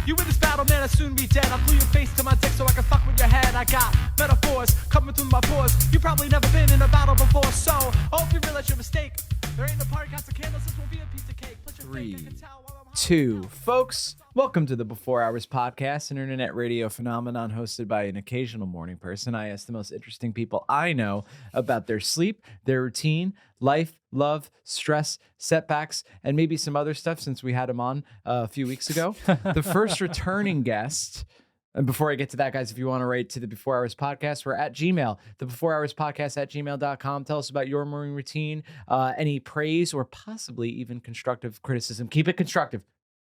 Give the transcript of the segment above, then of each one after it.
You in this battle, man, I'll soon be dead. I'll glue your face to my dick so I can fuck with your head. I got metaphors coming through my pores. You probably never been in a battle before, so I hope you realize your mistake. There ain't no party, got some candles, this will be a piece of cake. 3, 2, folks, welcome to the Before Hours podcast, an internet radio phenomenon hosted by an occasional morning person. I ask the most interesting people I know about their sleep, their routine, life, love, stress, setbacks, and maybe some other stuff since we had him on a few weeks ago. The first returning guest. And before I get to that, guys, if you want to write to the Before Hours podcast, we're at Gmail, the Before Hours podcast at gmail.com. Tell us about your morning routine, any praise or possibly even constructive criticism. Keep it constructive,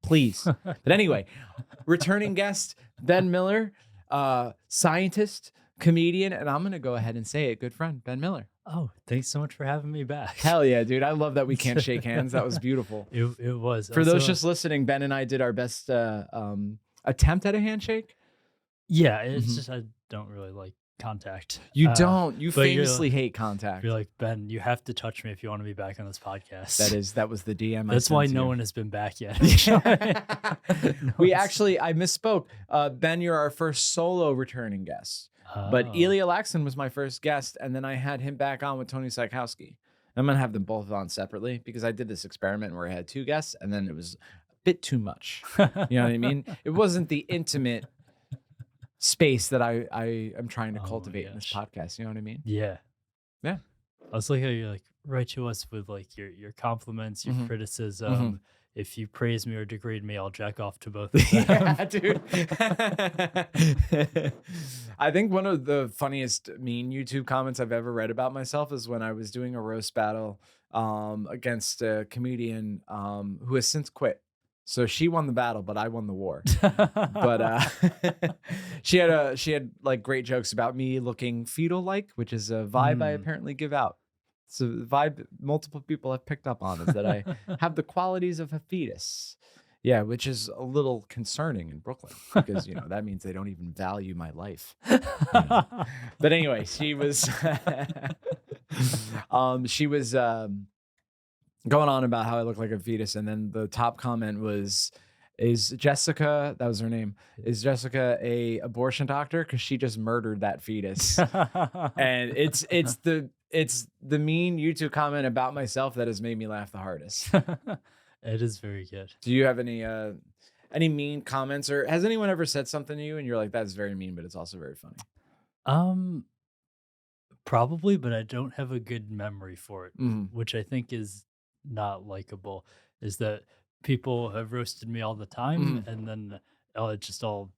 please. But anyway, returning guest, Ben Miller, scientist, comedian, and I'm going to go ahead and say it, good friend, Ben Miller. Oh, thanks so much for having me back. Hell yeah, dude. I love that we can't shake hands. That was beautiful. It was. For those just listening, Ben and I did our best attempt at a handshake. Yeah, it's just I don't really like contact. You don't. You famously hate contact. You're like, Ben, you have to touch me if you want to be back on this podcast. That was the DM. That's why no one has been back yet. I misspoke. Ben, you're our first solo returning guest. But Ilya Laxon was my first guest, and then I had him back on with Tony Psychowski. I'm going to have them both on separately because I did this experiment where I had two guests, and then it was a bit too much. You know what I mean? It wasn't the intimate space that I am trying to cultivate in this podcast. You know what I mean? Yeah. Yeah. I was like how you like write to us with like your compliments, your criticism. If you praise me or degrade me, I'll jack off to both of them. Yeah, dude. I think one of the funniest mean YouTube comments I've ever read about myself is when I was doing a roast battle against a comedian who has since quit. So she won the battle, but I won the war. But she had like great jokes about me looking fetal-like, which is a vibe I apparently give out. So the vibe multiple people have picked up on is that I have the qualities of a fetus. Yeah, which is a little concerning in Brooklyn because, that means they don't even value my life. But anyway, she was going on about how I look like a fetus. And then the top comment was, is Jessica, that was her name, is Jessica a abortion doctor? Because she just murdered that fetus. And it's the mean YouTube comment about myself that has made me laugh the hardest. It is very good. Do you have any mean comments, or has anyone ever said something to you and you're like, that's very mean, but it's also very funny? Probably, but I don't have a good memory for it, which I think is not likable. Is that people have roasted me all the time, and then it just all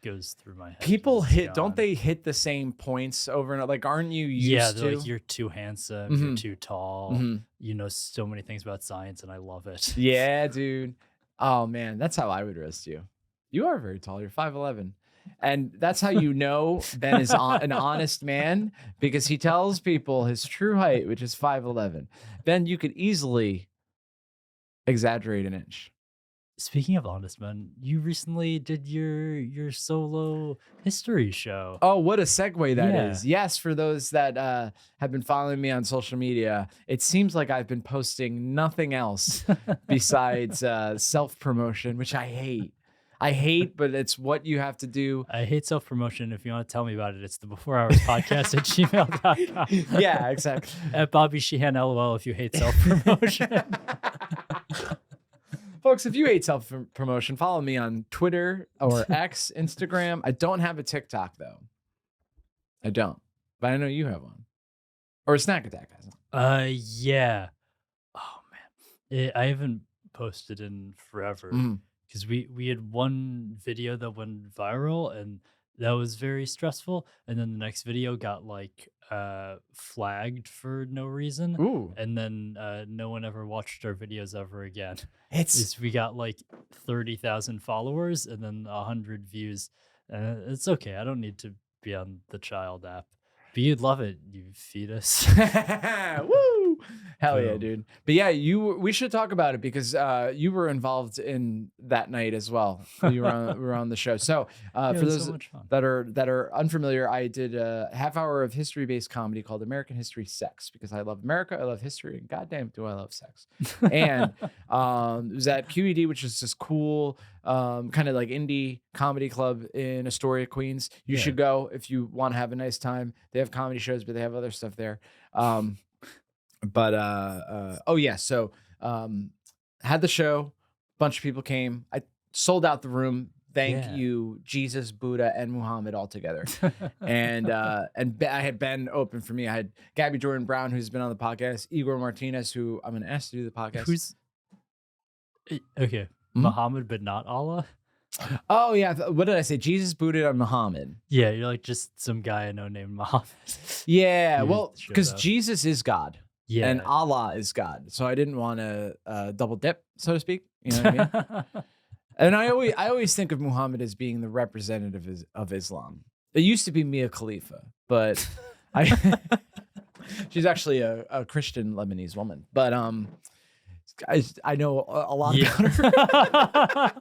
goes through my head. People don't they hit the same points over and over? Like, aren't you used to? Like, you're too handsome, you're too tall, you know so many things about science, and I love it. Yeah, dude. Oh man, that's how I would roast you. You are very tall. You're 5'11". And that's how you know Ben is an honest man, because he tells people his true height, which is 5'11". Ben, you could easily exaggerate an inch. Speaking of honest men, you recently did your solo history show. Oh, what a segue that is. Yes, for those that have been following me on social media, it seems like I've been posting nothing else besides self-promotion, which I hate. But it's what you have to do. I hate self-promotion. If you want to tell me about it, it's the Before Hours podcast at gmail.com. Yeah, exactly. At Bobby Sheehan, LOL, if you hate self-promotion. Folks, if you hate self-promotion, follow me on Twitter or X, Instagram. I don't have a TikTok, though. I don't. But I know you have one. Or a Snack Attack has one. Yeah. Oh, man. I haven't posted in forever. Because we had one video that went viral, and that was very stressful. And then the next video got like flagged for no reason. Ooh. And then no one ever watched our videos ever again. We got like 30,000 followers and then 100 views. It's okay. I don't need to be on the child app. But you'd love it, you fetus. Woo! Hell yeah, Boom. dude. But yeah, we should talk about it because you were involved in that night as well. You were on the show. So Yeah, it for was those so much fun. that are unfamiliar, I did a half hour of history-based comedy called American History Sex because I love America, I love history, and goddamn do I love sex. And it was at QED, which is this cool kind of like indie comedy club in Astoria, Queens. You Yeah. should go if you want to have a nice time. They have comedy shows, but they have other stuff there. Oh yeah, so had the show, bunch of people came. I sold out the room. Thank Yeah. you, Jesus, Buddha, and Muhammad all together. And I had Ben open for me. I had Gabby Jordan Brown, who's been on the podcast, Igor Martinez, who I'm gonna ask to do the podcast. Who's okay? Muhammad, but not Allah. Oh yeah, what did I say? Jesus, Buddha, and Muhammad. Yeah, you're like just some guy I know named Muhammad. Yeah, You well, showed because up. Jesus is God. Yeah, And Allah is God. So I didn't want to double dip, so to speak. You know what I mean? And I always think of Muhammad as being the representative of Islam. It used to be Mia Khalifa, but she's actually a Christian Lebanese woman. But I know a lot about her.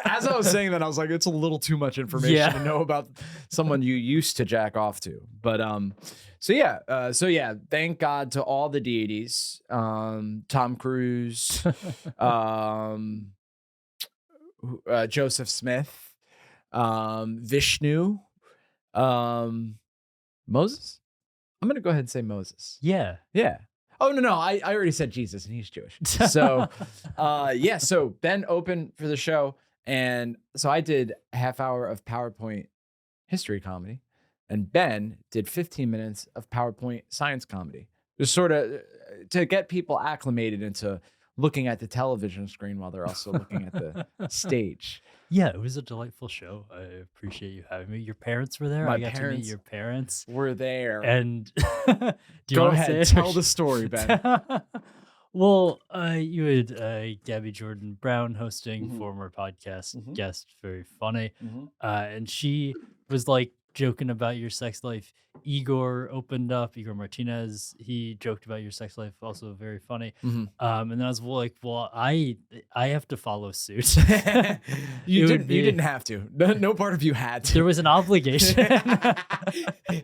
As I was saying that, I was like, it's a little too much information to know about someone you used to jack off to. But so yeah, thank God to all the deities. Tom Cruise, Joseph Smith, Vishnu, Moses. I'm gonna go ahead and say Moses. yeah. Yeah. Oh no, I already said Jesus and he's Jewish. So yeah, so Ben opened for the show. And so I did a half hour of PowerPoint history comedy, and Ben did 15 minutes of PowerPoint science comedy. Just sort of to get people acclimated into looking at the television screen while they're also looking at the stage. Yeah, it was a delightful show. I appreciate you having me. Your parents were there. My I got to meet parents your parents. We're there. And do you Go wanna ahead, say it? tell the story, Ben. Well, you had Gabby Jordan Brown hosting, Mhm. former podcast Mhm. guest, very funny. Mhm. And she was like joking about your sex life. Igor opened up, Igor Martinez, he joked about your sex life, also very funny. Mhm. And then I was like, well, I have to follow suit. You It would didn't have to. No part of you had to. There was an obligation. I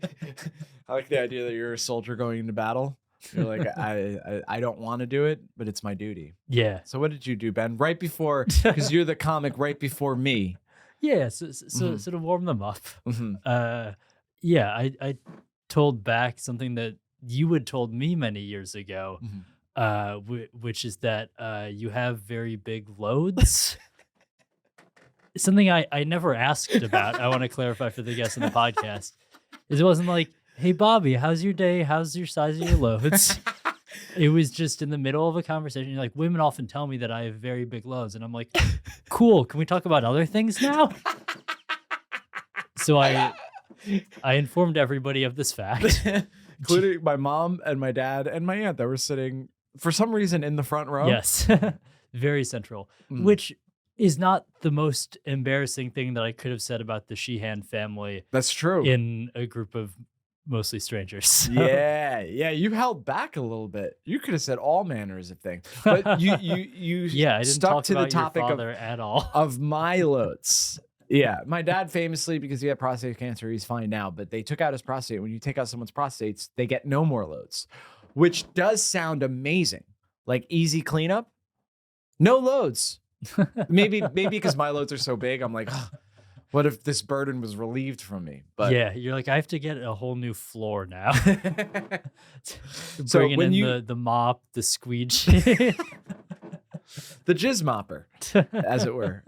like the idea that you're a soldier going into battle. You're like, I don't want to do it, but it's my duty. Yeah. So what did you do, Ben? Right before, because you're the comic right before me. Yeah, so to warm them up. Mhm. Yeah, I told back something that you had told me many years ago, Mhm. which is that you have very big loads. Something I never asked about. I want to clarify for the guests on the podcast. Is it wasn't like, hey Bobby, how's your day? How's your size of your loads? It was just in the middle of a conversation. You're like, women often tell me that I have very big loads, and I'm like, cool. Can we talk about other things now? So I informed everybody of this fact. Including my mom and my dad and my aunt that were sitting for some reason in the front row. Yes, very central, Mm. which is not the most embarrassing thing that I could have said about the Sheehan family That's true. in a group of mostly strangers. So- Yeah, you held back a little bit. You could have said all manners of things, but you yeah, I didn't stuck talk to about the topic your father at all. of my loads. Yeah, my dad famously, because he had prostate cancer, he's fine now, but they took out his prostate. When you take out someone's prostates, they get no more loads, which does sound amazing. Like easy cleanup, no loads. Maybe because my loads are so big, I'm like, "Ugh, what if this burden was relieved from me? But Yeah, you're like, I have to get a whole new floor now. So Bringing when in you- the mop, the squeegee. the jizz mopper, as it were.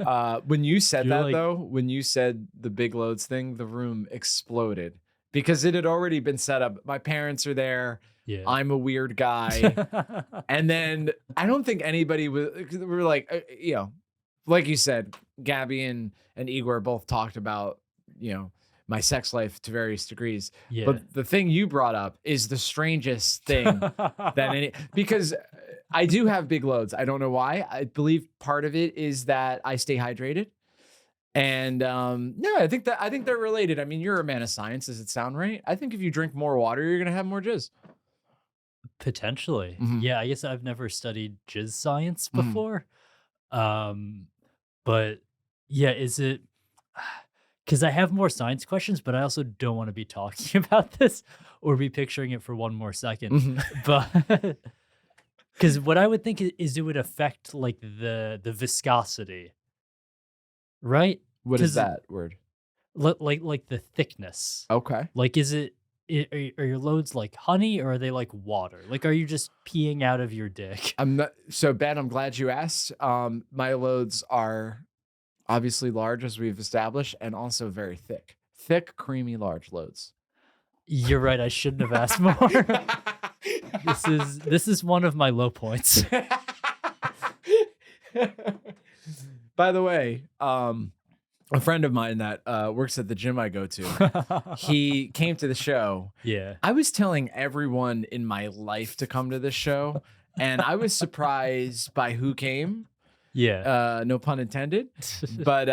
When you said You're that like- though, when you said the big loads thing, the room exploded because it had already been set up. My parents are there. Yeah. I'm a weird guy. And then I don't think anybody was, we were like, like you said, Gabby and Igor both talked about, my sex life to various degrees. Yeah. But the thing you brought up is the strangest thing because I do have big loads. I don't know why. I believe part of it is that I stay hydrated. And I think they're related. I mean, you're a man of science. Does it sound right? I think if you drink more water, you're gonna have more jizz. Potentially. Mhm. Yeah, I guess I've never studied jizz science Mhm. before. Um, but yeah, is it because I have more science questions, but I also don't want to be talking about this or be picturing it for one more second. Mhm. But because what I would think is it would affect like the viscosity, right? What is Because that word? like the thickness. Okay. Like, is it? Are your loads like honey or are they like water? Like, are you just peeing out of your dick? I'm not so Ben, I'm glad you asked. My loads are obviously large as we've established and also very thick. Thick, creamy, large loads. You're right. I shouldn't have asked more. This is one of my low points. By the way, a friend of mine that works at the gym I go to, he came to the show. Yeah. I was telling everyone in my life to come to this show, and I was surprised by who came. Yeah. No pun intended. But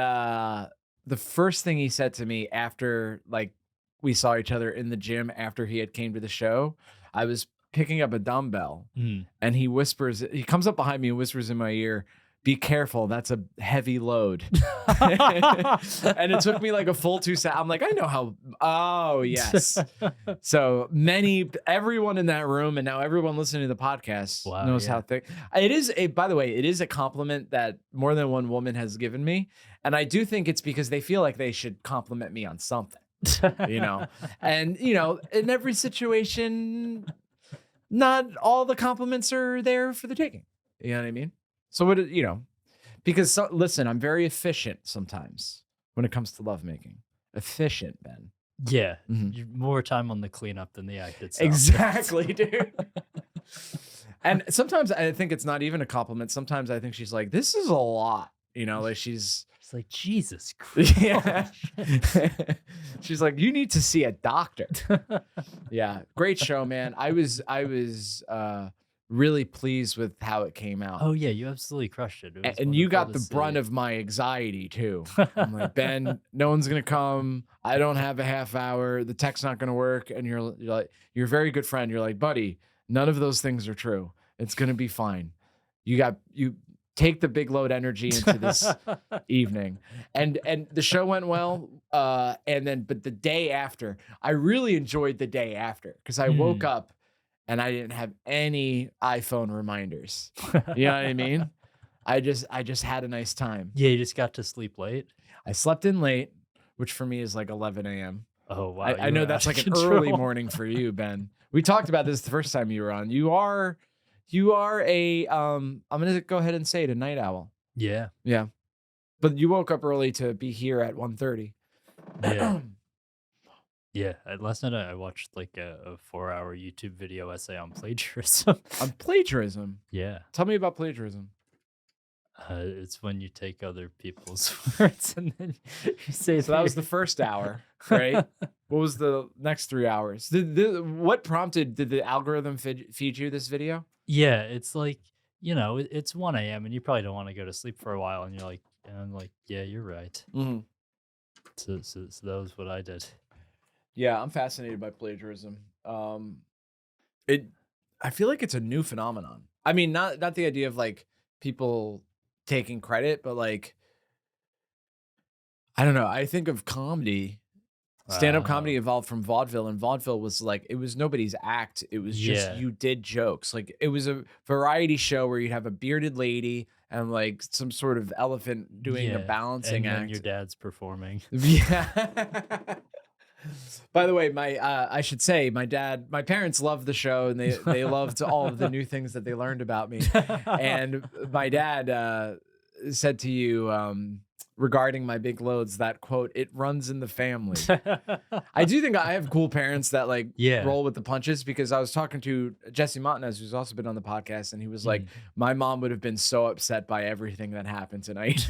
the first thing he said to me after like we saw each other in the gym after he had came to the show, I was picking up a dumbbell Mm. and he comes up behind me and whispers in my ear, "Be careful, that's a heavy load." And it took me like a full 2 seconds. I'm like, I know how. Oh, yes. So everyone in that room and now everyone listening to the podcast Wow, knows yeah. how thick. It is by the way, it is a compliment that more than one woman has given me. And I do think it's because they feel like they should compliment me on something, you know? And, in every situation, not all the compliments are there for the taking. You know what I mean? So because listen, I'm very efficient sometimes when it comes to lovemaking. Efficient, Ben. Yeah. Mhm. You're more time on the cleanup than the act itself. Exactly, dude. And sometimes I think it's not even a compliment. Sometimes I think she's like, "This is a lot," like she's. It's like, Jesus Christ. Yeah. She's like, "You need to see a doctor." Yeah, great show, man. I was really pleased with how it came out. Oh, yeah. You absolutely crushed it. It was And you got wonderful the to brunt see. of my anxiety too. I'm like, Ben, no one's gonna come. I don't have a half hour. The tech's not gonna work. And you're like, you're a very good friend. You're like, buddy, none of those things are true. It's gonna be fine. You take the big load energy into this evening. And the show went well. But the day after, I really enjoyed the day after because I woke Mm. up and I didn't have any iPhone reminders. You know what I mean? I just had a nice time. Yeah, you just got to sleep late. I slept in late, which for me is like 11 a.m. Oh, wow. I you know were that's out like of an early control. morning for you, Ben. We talked about this the first time you were on. You are a I'm gonna go ahead and say it, a night owl. Yeah. Yeah. But you woke up early to be here at 1:30. Yeah. Yeah. Last night I watched like a 4-hour YouTube video essay on plagiarism. On plagiarism. Yeah. Tell me about plagiarism. It's when you take other people's words and then you say So that was the first hour, right? What was the next 3 hours? Did the algorithm feed you this video? Yeah, it's like, it's 1 a.m. and you probably don't want to go to sleep for a while and I'm like, yeah, you're right. Mm-hmm. So that was what I did. Yeah, I'm fascinated by plagiarism. I feel like it's a new phenomenon. I mean, not the idea of like people taking credit, but like, I don't know. I think of comedy. Stand-up comedy Wow. evolved from vaudeville, and vaudeville was like, it was nobody's act. It was just Yeah. you did jokes. Like it was a variety show where you'd have a bearded lady and like some sort of elephant doing a Yeah, balancing and then act. your dad's performing. Yeah. By the way, I should say my parents loved the show and they loved all of the new things that they learned about me. And my dad said to you regarding my big loads that quote, "It runs in the family." I do think I have cool parents that like Yeah. roll with the punches because I was talking to Jesse Montanez, who's also been on the podcast, and he was like, Mm. my mom would have been so upset by everything that happened tonight.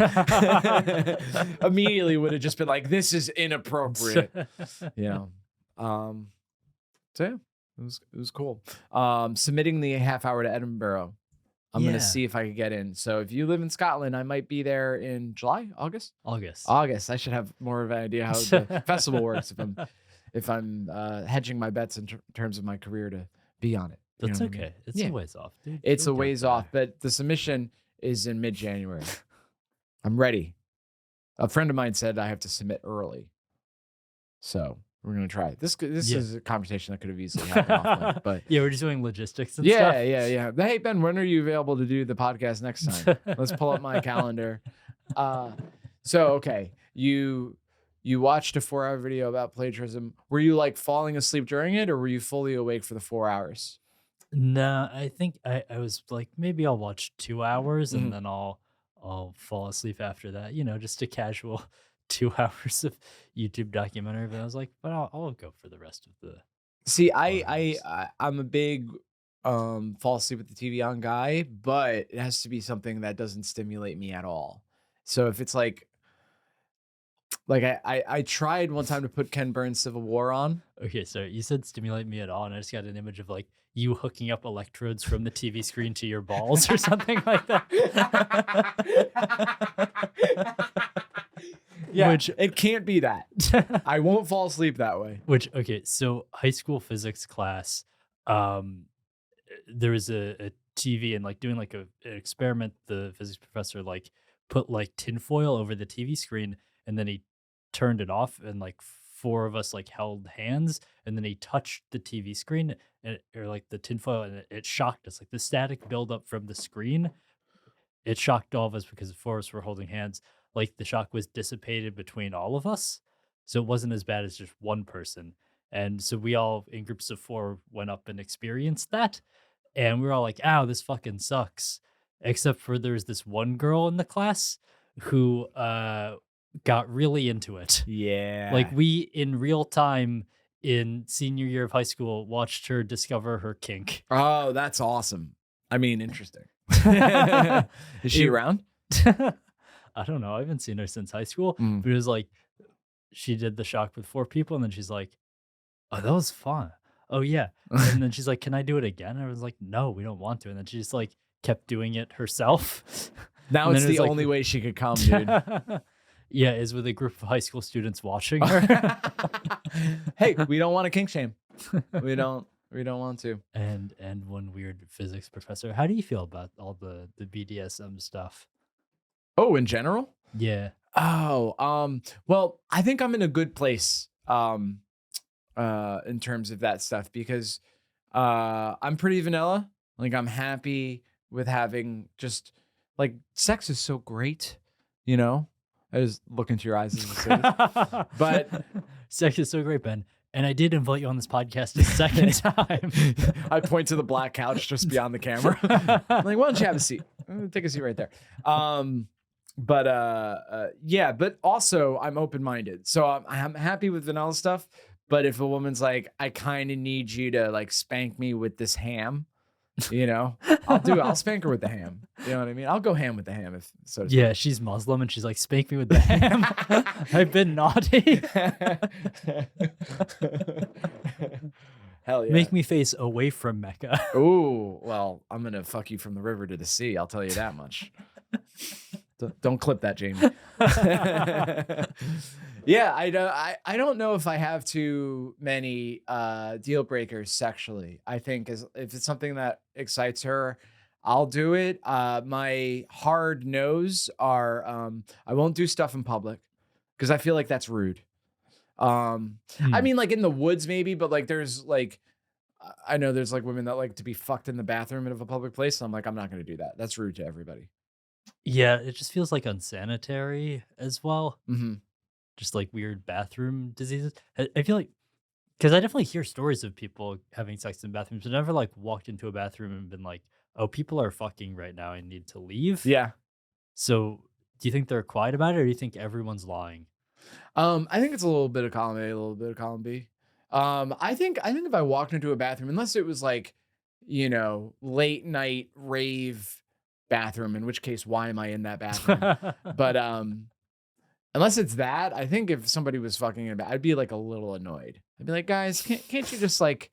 Immediately would have just been like, this is inappropriate. So yeah, it was cool. Submitting the half hour to Edinburgh. I'm Yeah. gonna see if I could get in. So if you live in Scotland, I might be there in July, August. August. August. I should have more of an idea how the festival works if I'm hedging my bets in terms of my career to be on it. You That's know what I mean? okay. It's Yeah. a ways off, dude. It's You'll a get ways there. off, but the submission is in mid-January. I'm ready. A friend of mine said I have to submit early. So we're gonna try it. This Yeah. is a conversation that could have easily happened off mic, but Yeah, we're just doing logistics and yeah, stuff. yeah. Hey Ben, when are you available to do the podcast next time? Let's pull up my calendar. So okay, you watched a 4-hour video about plagiarism. Were you like falling asleep during it, or were you fully awake for the 4 hours? No, I think I was like, maybe I'll watch 2 hours and Mhm. then I'll fall asleep after that. Just a casual 2 hours of YouTube documentary. But I was like, but I'll go for the rest of the See, 4 hours. I'm a big fall asleep with the TV on guy, but it has to be something that doesn't stimulate me at all. So if it's like I tried one time to put Ken Burns' Civil War on. Okay, so you said stimulate me at all, and I just got an image of like you hooking up electrodes from the TV screen to your balls or something like that. Yeah, Which it can't be that. I won't fall asleep that way. okay, so high school physics class, um, there was a TV and like doing like an experiment. The physics professor like put like tinfoil over the TV screen, and then he turned it off, and like four of us like held hands, and then he touched the TV screen or like the tinfoil, and it shocked us. Like the static buildup from the screen, it shocked all of us because the four of us were holding hands. Like the shock was dissipated between all of us. So it wasn't as bad as just one person. And so we all, in groups of four, went up and experienced that. And we were all like, ow, this fucking sucks. Except for there's this one girl in the class who got really into it. Yeah. Like we, in real time, in senior year of high school, watched her discover her kink. Oh, that's awesome. I mean, interesting. Is she It- around? I don't know. I haven't seen her since high school. Mm. But it was like she did the shock with four people, and then she's like, "Oh, that was fun. Oh yeah." And then she's like, "Can I do it again?" And I was like, "No, we don't want to." And then she just like kept doing it herself. Now And it's then it the was like only way she could come, dude. Yeah, is with a group of high school students watching her. Hey, we don't want to kink shame. We don't want to. and one weird physics professor. How do you feel about all the BDSM stuff? Oh, in general? Yeah. Oh, well, I think I'm in a good place in terms of that stuff because I'm pretty vanilla. Like I'm happy with having just like sex is so great, you know? I just look into your eyes as I say this. But sex is so great, Ben. And I did invite you on this podcast a second time. I point to the black couch just beyond the camera. I'm like, why don't you have a seat? Take a seat right there. Yeah, but also I'm open-minded. So I'm happy with vanilla stuff. But if a woman's like, I kind of need you to like spank me with this ham, you know, I'll do it. I'll spank her with the ham. You know what I mean? I'll go ham with the ham if so. Yeah, she's Muslim and she's like, spank me with the ham. I've been naughty. Hell yeah. Make me face away from Mecca. Ooh, well, I'm gonna fuck you from the river to the sea. I'll tell you that much. Don't clip that, Jamie. Yeah, I don't know if I have too many deal breakers sexually. I think if it's something that excites her, I'll do it. My hard no's are I won't do stuff in public because I feel like that's rude. I mean, like in the woods maybe, but like there's like I know there's like women that like to be fucked in the bathroom of a public place. So I'm like, I'm not gonna do that. That's rude to everybody. Yeah, it just feels like unsanitary as well. Mm-hmm. Just like weird bathroom diseases. I feel like, because I definitely hear stories of people having sex in bathrooms, but never like walked into a bathroom and been like, oh, people are fucking right now. I need to leave. Yeah. So do you think they're quiet about it, or do you think everyone's lying? I think it's a little bit of column A, a little bit of column B. I think if I walked into a bathroom, unless it was like, you know, late night rave bathroom, in which case, why am I in that bathroom? But unless it's that, I think if somebody was fucking in a I'd be like a little annoyed. I'd be like, guys, can't you just like?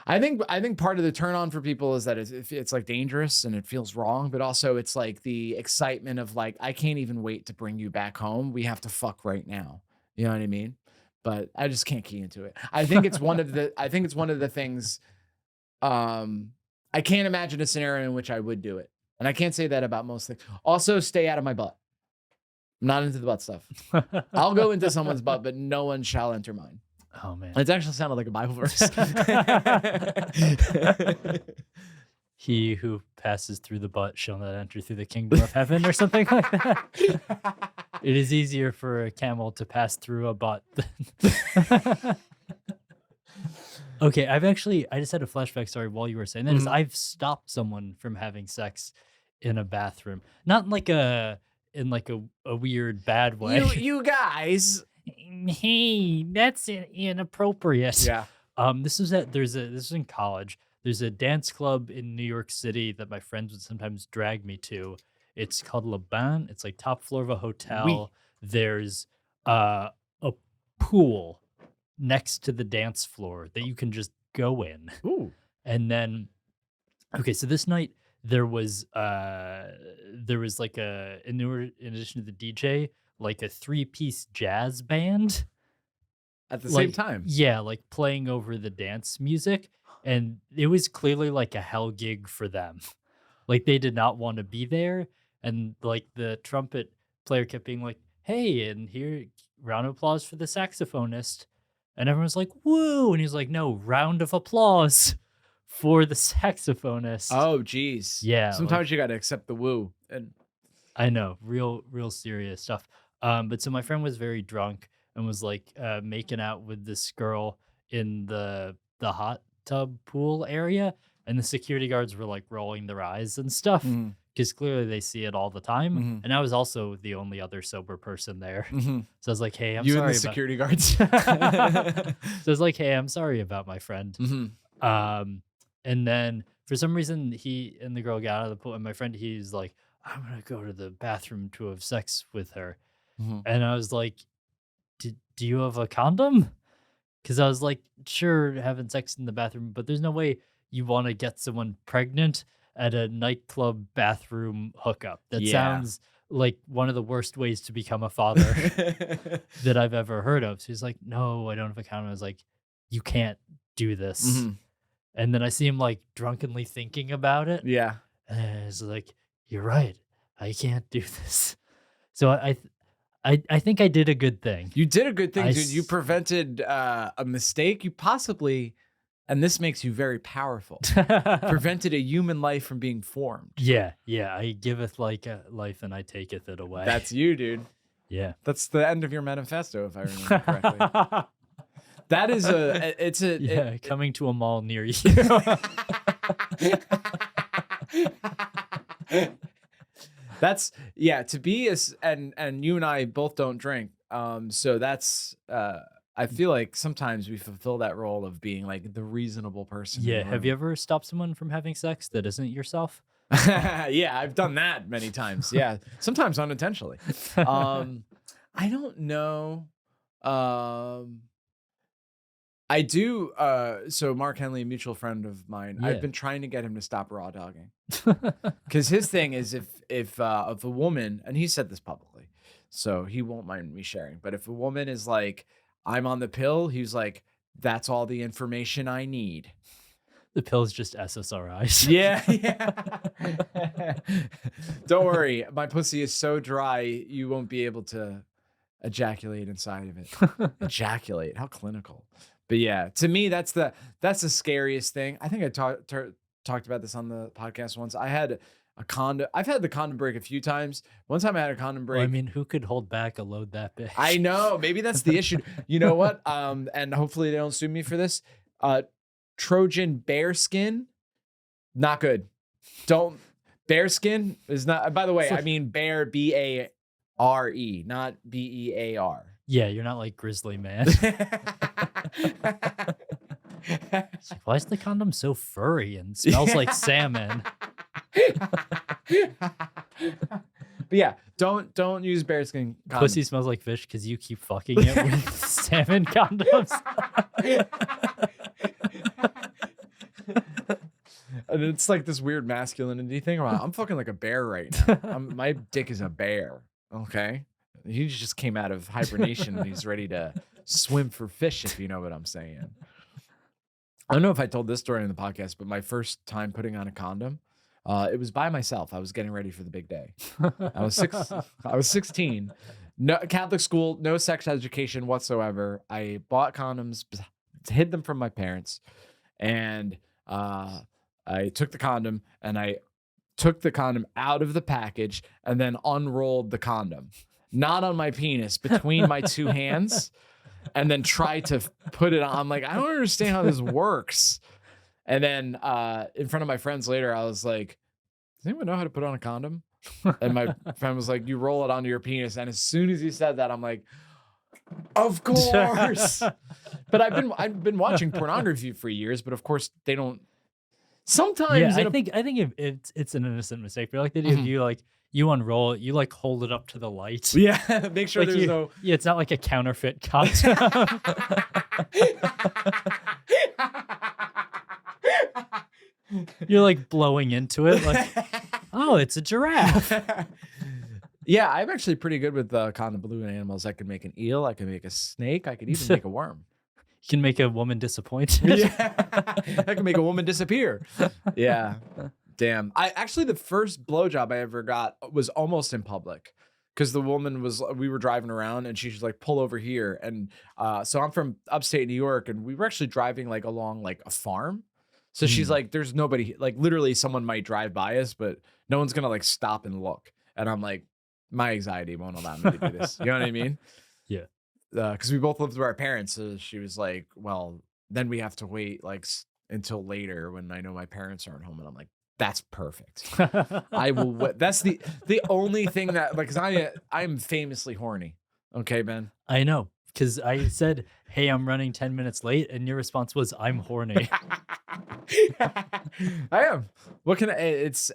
I think part of the turn on for people is that it's like dangerous and it feels wrong, but also it's like the excitement of like, I can't even wait to bring you back home. We have to fuck right now. You know what I mean? But I just can't key into it. I think it's one of the things I can't imagine a scenario in which I would do it. And I can't say that about most things. Also, stay out of my butt. I'm not into the butt stuff. I'll go into someone's butt, but no one shall enter mine. Oh man. It actually sounded like a Bible verse. He who passes through the butt shall not enter through the kingdom of heaven or something like that. It is easier for a camel to pass through a butt than... Okay, I just had a flashback, sorry, while you were saying that, is I've stopped someone from having sex in a bathroom. Not in like a weird bad way. You guys. Hey, that's inappropriate. Yeah. This is in college. There's a dance club in New York City that my friends would sometimes drag me to. It's called Le Bain. It's like top floor of a hotel. Oui. There's a pool next to the dance floor that you can just go in. Ooh. And then, okay, so this night there was like in addition to the DJ, like a 3-piece jazz band At the same time. Yeah, like playing over the dance music. And it was clearly like a hell gig for them. Like they did not want to be there. And like the trumpet player kept being like, hey, and here, round of applause for the saxophonist. And everyone's like, woo. And he's like, no, round of applause for the saxophonist. Oh, geez. Yeah. Sometimes you got to accept the woo. And I know, real serious stuff. But so my friend was very drunk and was like making out with this girl in the hot tub pool area, and the security guards were like rolling their eyes and stuff because clearly they see it all the time. And I was also the only other sober person there. So I was like, hey, I'm you sorry and the security guards. So I was like, hey, I'm sorry about my friend. And then for some reason he and the girl got out of the pool, and my friend, he's like, I'm gonna go to the bathroom to have sex with her. And I was like, do you have a condom? Because I was like, sure, having sex in the bathroom, but there's no way you want to get someone pregnant at a nightclub bathroom hookup. That sounds like one of the worst ways to become a father that I've ever heard of. So he's like, no, I don't have a condom. I was like, you can't do this. And then I see him like drunkenly thinking about it. Yeah. And I was like, you're right. I can't do this. So I think I did a good thing. You did a good thing, dude. You prevented a mistake. You possibly, and this makes you very powerful, prevented a human life from being formed. Yeah. I giveth like a life and I taketh it away. That's you, dude. Yeah. That's the end of your manifesto, if I remember correctly. That is coming to a mall near you. That's to be and you and I both don't drink. So that's I feel like sometimes we fulfill that role of being like the reasonable person. Yeah. Have you ever stopped someone from having sex that isn't yourself? Yeah, I've done that many times. Yeah. Sometimes unintentionally. I don't know. I do. So Mark Henley, a mutual friend of mine, I've been trying to get him to stop raw dogging. Because his thing is if a woman, and he said this publicly, so he won't mind me sharing, but if a woman is like, I'm on the pill, he's like, that's all the information I need. The pill's just SSRIs. Yeah. Don't worry, my pussy is so dry you won't be able to ejaculate inside of it. Ejaculate, how clinical. But yeah, to me, that's the scariest thing. I think I talked about this on the podcast once. I had a condom. I've had the condom break a few times. One time I had a condom break. Well, I mean, who could hold back a load that big? I know. Maybe that's the issue. You know what? And hopefully they don't sue me for this. Trojan bear skin, not good. Don't. Bear skin is not. By the way, I mean bear, BARE, not BEAR. Yeah, you're not like Grizzly Man. It's like, why is the condom so furry and smells like salmon? But yeah, don't use bearskin condoms. Pussy smells like fish because you keep fucking it with salmon condoms. And it's like this weird masculinity thing. I'm fucking like a bear right now. My dick is a bear. Okay. He just came out of hibernation and he's ready to swim for fish, if you know what I'm saying. I don't know if I told this story in the podcast, but my first time putting on a condom, it was by myself. I was getting ready for the big day. I was 16. No Catholic school, no sex education whatsoever. I bought condoms, hid them from my parents, and I took the condom and I took the condom out of the package and then unrolled the condom, not on my penis, between my two hands, and then tried to put it on. I'm like, I don't understand how this works. And then in front of my friends later, I was like, does anyone know how to put on a condom? And my friend was like, you roll it onto your penis. And as soon as he said that, I'm like, of course. But I've been watching pornography for years, but of course they don't. Sometimes I think if it's an innocent mistake, but like they do, if you like you unroll it, you like hold it up to the light. Yeah, make sure Like there's no. Yeah, it's not like a counterfeit condom. You're like blowing into it, like, oh, it's a giraffe. Yeah, I'm actually pretty good with condom balloon animals. I can make an eel, I can make a snake, I could even make a worm. You can make a woman disappointed. Yeah, I can make a woman disappear. Yeah, damn. I actually the first blowjob I ever got was almost in public. Because the woman we were driving around and she was like, pull over here. And so I'm from upstate New York and we were actually driving like along like a farm. So she's like, there's nobody, like literally someone might drive by us, but no one's going to like stop and look. And I'm like, my anxiety won't allow me to do this. You know what I mean? Yeah. Because we both lived with our parents. So she was like, well, then we have to wait like until later when I know my parents aren't home. And I'm like, that's perfect. I will. That's the only thing that like, cause I'm famously horny. Okay, Ben. I know, because I said, "Hey, I'm running 10 minutes late," and your response was, "I'm horny." I am. What can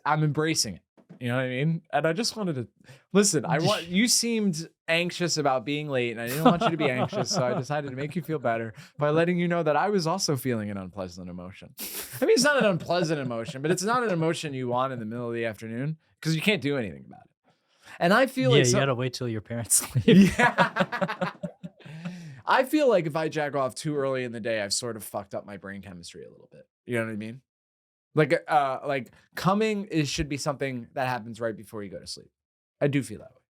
I'm embracing it. You know what I mean? And I just wanted to listen. You seemed anxious about being late, and I didn't want you to be anxious, so I decided to make you feel better by letting you know that I was also feeling an unpleasant emotion. I mean, it's not an unpleasant emotion, but it's not an emotion you want in the middle of the afternoon because you can't do anything about it. And I feel like you gotta wait till your parents leave. Yeah. I feel like if I jack off too early in the day, I've sort of fucked up my brain chemistry a little bit. You know what I mean? Like coming should be something that happens right before you go to sleep. I do feel that way.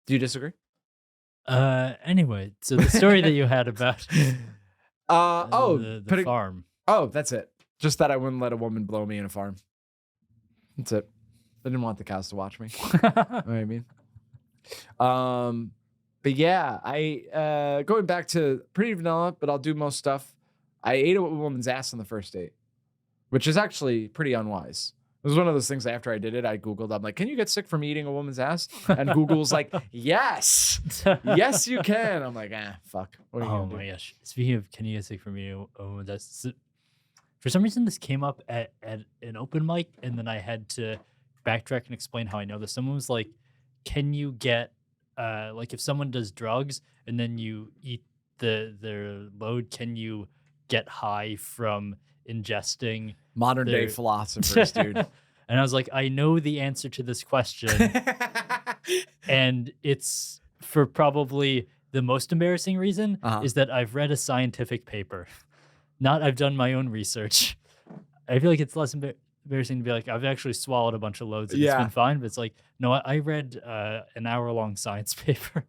Do you disagree? Anyway, so the story that you had about the farm. Oh, that's it. Just that I wouldn't let a woman blow me in a farm. That's it. I didn't want the cows to watch me. You know what I mean? But yeah, I going back to pretty vanilla, but I'll do most stuff. I ate a woman's ass on the first date, which is actually pretty unwise. It was one of those things after I did it, I Googled, I'm like, can you get sick from eating a woman's ass? And Google was like, yes, yes, you can. I'm like, fuck. What are you gonna do? My gosh. Speaking of, can you get sick from eating a woman's ass? For some reason, this came up at an open mic, and then I had to backtrack and explain how I know this. Someone was like, can you get, like if someone does drugs and then you eat their load, can you get high from ingesting modern day philosophers, dude? And I was like, I know the answer to this question. And it's for probably the most embarrassing reason is that I've read a scientific paper. Not I've done my own research. I feel like it's less embarrassing to be like, I've actually swallowed a bunch of loads and it's been fine. But it's like, no, I read an hour-long science paper.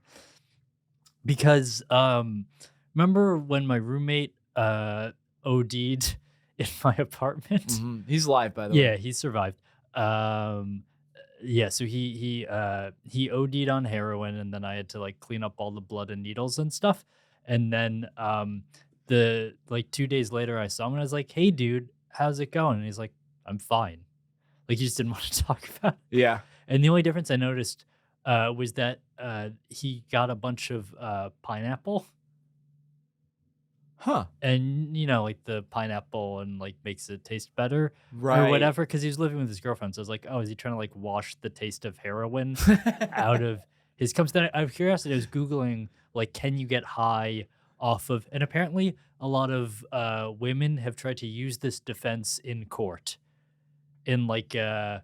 Because remember when my roommate OD'd in my apartment? Mm-hmm. He's alive, by the way. Yeah, he survived. Yeah, so he OD'd on heroin, and then I had to like clean up all the blood and needles and stuff. And then the like 2 days later, I saw him and I was like, "Hey, dude, how's it going?" And he's like, "I'm fine." Like he just didn't want to talk about it. Yeah. And the only difference I noticed was that he got a bunch of pineapple. Huh. And, you know, like the pineapple and like makes it taste better Right. or whatever. Because he was living with his girlfriend. So I was like, oh, is he trying to like wash the taste of heroin out of his cups? Then out of curiosity, I was Googling, like, can you get high off of, and apparently a lot of women have tried to use this defense in court in like, or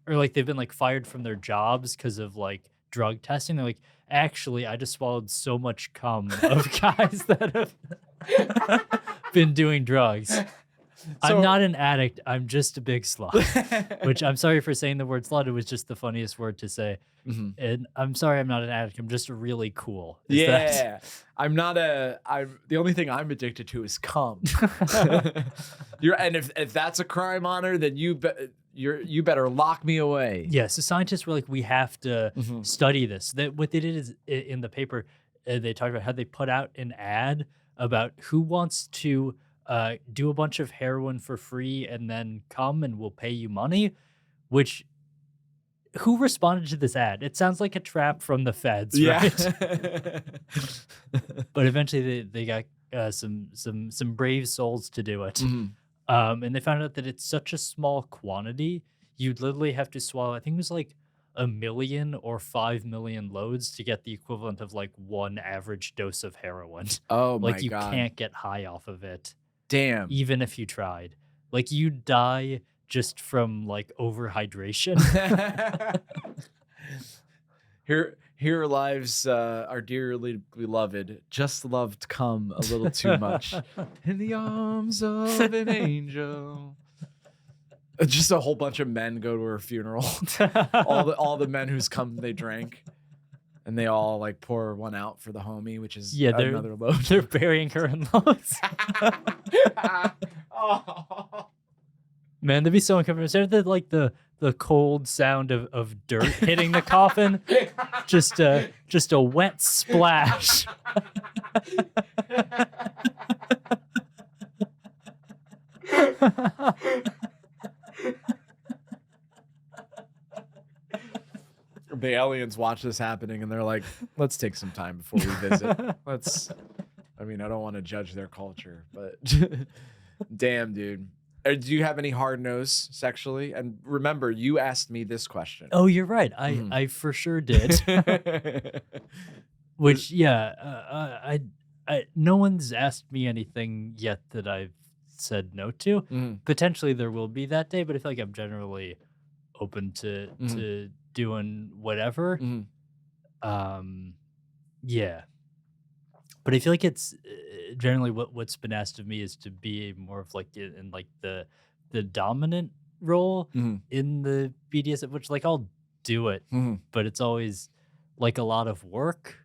like they've been like fired from their jobs because of like drug testing. They're like, actually, I just swallowed so much cum of guys that have been doing drugs. I'm So- not an addict. I'm just a big slut. Which I'm sorry for saying the word slut. It was just the funniest word to say. Mhm. And I'm sorry I'm not an addict. I'm just really cool. Is that- Yeah, I'm the only thing I'm addicted to is cum. And if that's a crime honor, then you better lock me away. Yeah, so scientists were like, we have to Mhm. study this. That what they did is in the paper, they talked about how they put out an ad about who wants to do a bunch of heroin for free and then come and we'll pay you money. Which who responded to this ad? It sounds like a trap from the feds, right? But eventually they got some brave souls to do it. Mhm. And they found out that it's such a small quantity, you'd literally have to swallow, I think it was like 1 million or 5 million loads to get the equivalent of like one average dose of heroin. Oh my Like you god! can't get high off of it, Damn. even if you tried. Like you die just from like overhydration. Here lives our dearly beloved, just loved cum a little too much in the arms of an angel. Just a whole bunch of men go to her funeral. all the men whose cum they drank, and they all like pour one out for the homie, which is another load. They're burying her in loads. Oh. Man, that'd be so uncomfortable. Instead of the cold sound of dirt hitting the coffin, just a wet splash. The aliens watch this happening and they're like, let's take some time before we visit. I don't want to judge their culture, but damn, dude. Do you have any hard nose sexually? And remember, you asked me this question. Oh, you're right. I for sure did. Which, yeah, no one's asked me anything yet that I've said no to. Potentially there will be that day, but I feel like I'm generally open to doing whatever. Yeah. But I feel like it's generally what's been asked of me is to be more of like in like the dominant role in the BDSM, which like I'll do it, but it's always like a lot of work.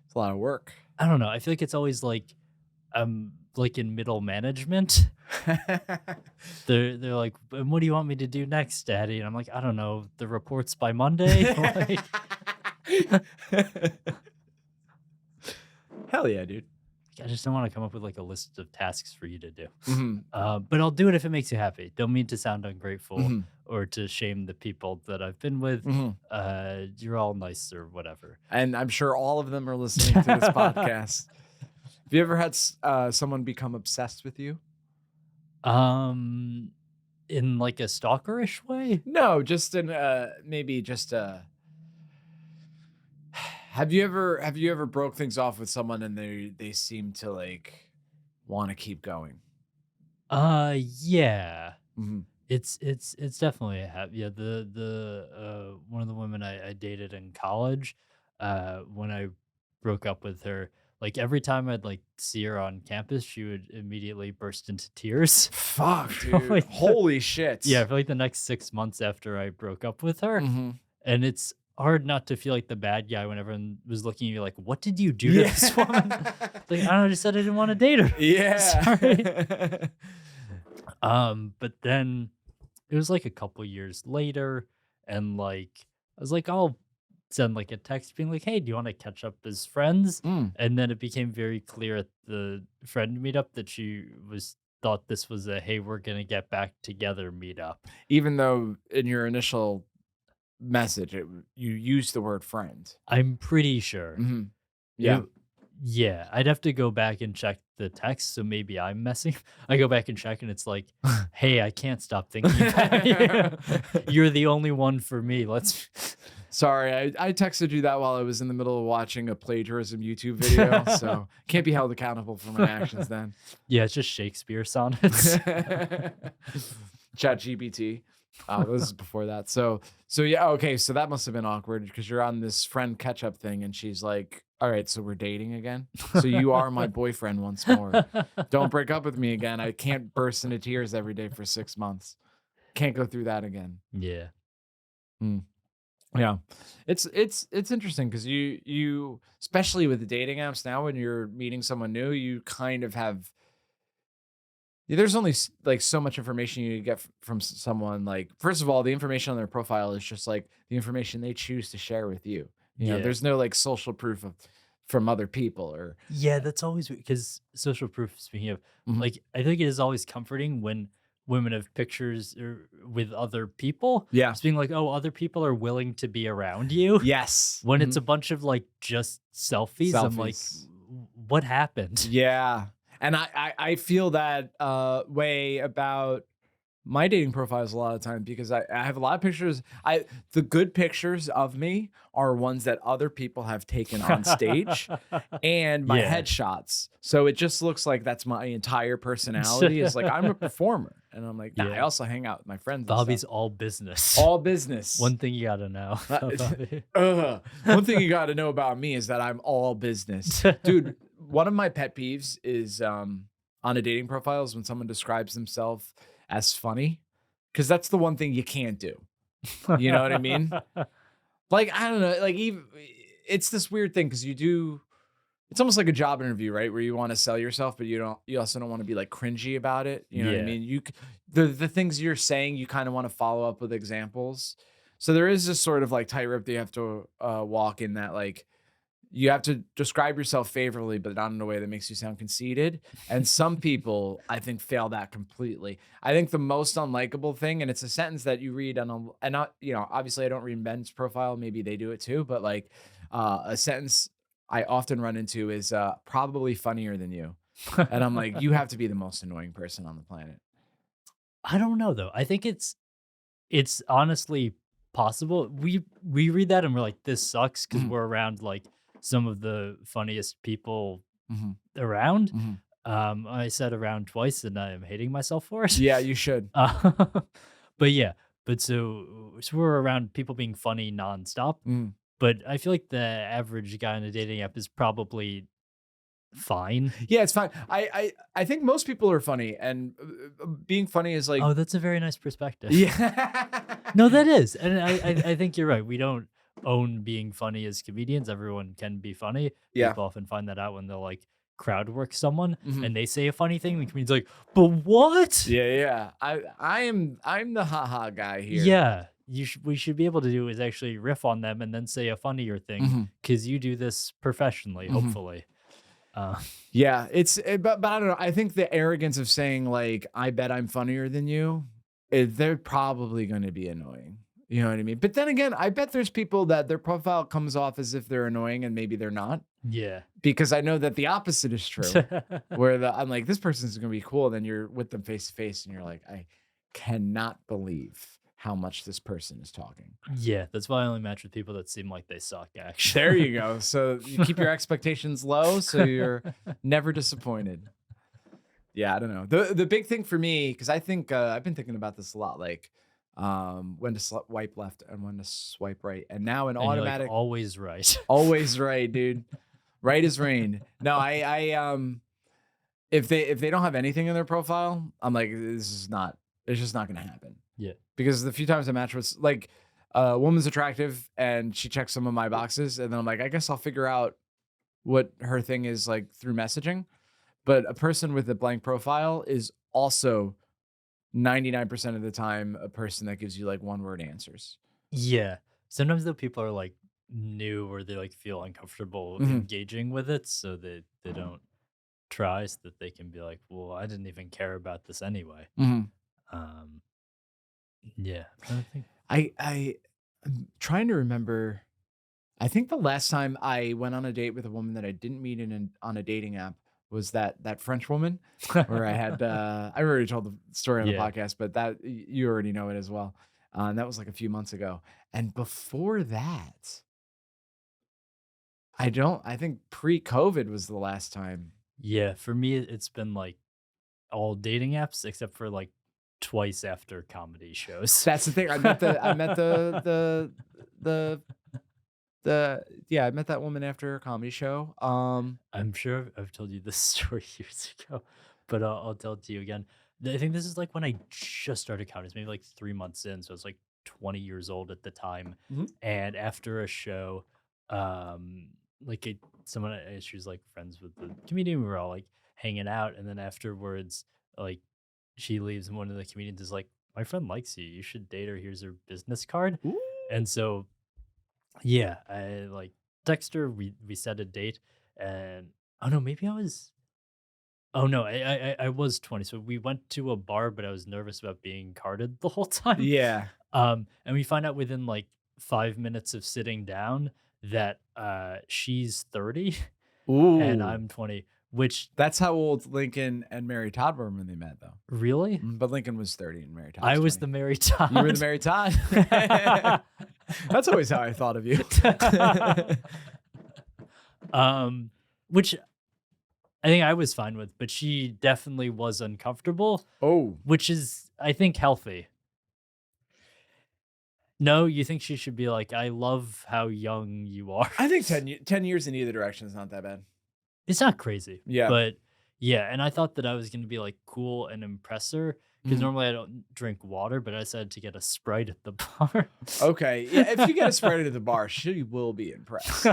It's a lot of work. I don't know. I feel like it's always like like in middle management. They're like, and what do you want me to do next, Daddy? And I'm like, I don't know. The reports by Monday. Like, Hell yeah, dude. I just don't want to come up with like a list of tasks for you to do. But I'll do it if it makes you happy. Don't mean to sound ungrateful or to shame the people that I've been with. You're all nice or whatever. And I'm sure all of them are listening to this podcast. Have you ever had someone become obsessed with you? In like a stalkerish way? No, just in maybe just Have you ever broke things off with someone and they seem to like want to keep going? Yeah. It's definitely yeah. The one of the women I dated in college, when I broke up with her, like every time I'd like see her on campus, she would immediately burst into tears. Fuck, dude. Like, Holy shit. Yeah, for like the next 6 months after I broke up with her. And it's hard not to feel like the bad guy when everyone was looking at you like, what did you do to this woman? Like, I don't know, I just said I didn't want to date her. Yeah. Sorry. But then it was like a couple years later, and like I was like, I'll send like a text being like, hey, do you want to catch up as friends? And then it became very clear at the friend meetup that she thought this was a hey, we're gonna get back together meetup. Even though in your initial message you used the word friend. I'm pretty sure. Yeah. Yeah, I'd have to go back and check the text, so maybe I'm messing. I go back and check, and it's like, hey, I can't stop thinking about you. You're the only one for me. Sorry, I texted you that while I was in the middle of watching a plagiarism YouTube video, so can't be held accountable for my actions then. Yeah, it's just Shakespeare sonnets. ChatGPT. This is before that. So yeah, okay, so that must have been awkward because you're on this friend catch-up thing and she's like, All right, so we're dating again. So you are my boyfriend once more. Don't break up with me again. I can't burst into tears every day for 6 months. Can't go through that again. Yeah. Mm. Yeah, it's interesting because you especially with the dating apps now when you're meeting someone new, you kind of have there's only like so much information you get from someone. Like first of all, the information on their profile is just like the information they choose to share with you. Yeah. There's no like social proof of from other people or Yeah, that's always because social proof, speaking of, Mhm. like, I think it is always comforting when women have pictures with other people, Yeah. just being like, oh, other people are willing to be around you. Yes. When it's Mhm. a bunch of like just selfies, I'm like, Selfies. What happened?" Yeah. And I feel that way about my dating profiles a lot of times because I have a lot of pictures. The good pictures of me are ones that other people have taken on stage and my Yeah. headshots. So it just looks like that's my entire personality. Is like I'm a performer. And I'm like, nah, I Yeah. also hang out with my friends and Bobby's stuff. all business. All business. One thing you gotta know about Bobby. One thing you got to know about me is that I'm all business. Dude, one of my pet peeves is on a dating profile is when someone describes themselves as funny, because that's the one thing you can't do. You know what I mean? Like, I don't know, like even it's this weird thing because it's almost like a job interview, right? Where you want to sell yourself, but you also don't want to be like cringy about it. You know what I Yeah. mean? The things you're saying, you kind of want to follow up with examples. So there is this sort of like tightrope that you have to walk in that like you have to describe yourself favorably, but not in a way that makes you sound conceited. And some people, I think, fail that completely. I think the most unlikable thing, and it's a sentence that you read and not, obviously I don't read men's profile. Maybe they do it too, but like a sentence I often run into is probably funnier than you. And I'm like, you have to be the most annoying person on the planet. I don't know though. I think it's honestly possible. We read that and we're like, this sucks because Mhm. we're around like some of the funniest people Mhm. around. Mhm. I said around twice and I am hating myself for it. Yeah, you should. Uh, but yeah, but so we're around people being funny nonstop. Mm. But I feel like the average guy on a dating app is probably fine. Yeah, it's fine. I think most people are funny, and being funny is like, Oh, that's a very nice perspective. yeah. No, that is, and I think you're right. We don't own being funny as comedians. Everyone can be funny. Yeah. People often find that out when they'll like crowd work someone Mhm. and they say a funny thing. The comedian's like, "But what?" Yeah. I'm the haha guy here. Yeah, we should be able to do is actually riff on them and then say a funnier thing Mhm. because you do this professionally, Mhm. hopefully. Yeah, but I don't know. I think the arrogance of saying like, I bet I'm funnier than you, they're probably going to be annoying. You know what I mean? But then again, I bet there's people that their profile comes off as if they're annoying and maybe they're not, Yeah. because I know that the opposite is true. Where I'm like, this person's gonna be cool. Then you're with them face to face, and you're like, I cannot believe how much this person is talking. Yeah, that's why I only match with people that seem like they suck, actually. There you go. So you keep your expectations low, so you're never disappointed. Yeah, I don't know. The big thing for me, because I think I've been thinking about this a lot, like when to swipe left and when to swipe right, and now an And you're like automatic, always right. always right, dude. Right as rain. No, if they don't have anything in their profile, I'm like, it's just not gonna happen. Yeah. Because the few times I match with like a woman's attractive and she checks some of my boxes, and then I'm like, I guess I'll figure out what her thing is like through messaging. But a person with a blank profile is also 99% of the time a person that gives you like one word answers. Yeah. Sometimes though people are like new or they like feel uncomfortable Mhm. engaging with it, so they don't try so that they can be like, well, I didn't even care about this anyway. Mhm. Um yeah. I think I'm trying to remember. I think the last time I went on a date with a woman that I didn't meet on a dating app was that French woman where I had I already told the story on the Yeah. podcast, but that you already know it as well. And that was like a few months ago. And before that, I think pre-COVID was the last time. Yeah, for me it's been like all dating apps except for like twice after comedy shows. That's the thing. I met the I met that woman after a comedy show. I'm sure I've told you this story years ago, but I'll tell it to you again. I think this is like when I just started comedy. It's maybe like 3 months in, so I was like 20 years old at the time. Mhm. And after a show, um, like someone, she was like friends with the comedian. We were all like hanging out, and then afterwards, like she leaves, and one of the comedians is like, "My friend likes you. You should date her. Here's her business card." Ooh. And so yeah, I like text her. We set a date, and oh no, maybe I was. Oh no, I was 20. So we went to a bar, but I was nervous about being carded the whole time. Yeah. And we find out within like 5 minutes of sitting down that she's 30 and Ooh. I'm 20. Which That's how old Lincoln and Mary Todd were when they met, though. really, But Lincoln was 30 and Mary Todd I was was 20. the Mary Todd. You were the Mary Todd. That's always how I thought of you. Which I think I was fine with, but she definitely was uncomfortable, Oh, which is, I think, healthy. No, you think she should be like, I love how young you are. I think 10 years in either direction is not that bad. It's not crazy. Yeah. But yeah, and I thought that I was going to be like cool and impress her because Mhm. normally I don't drink water, but I decided to get a Sprite at the bar. Okay. Yeah, if you get a Sprite at the bar, she will be impressed.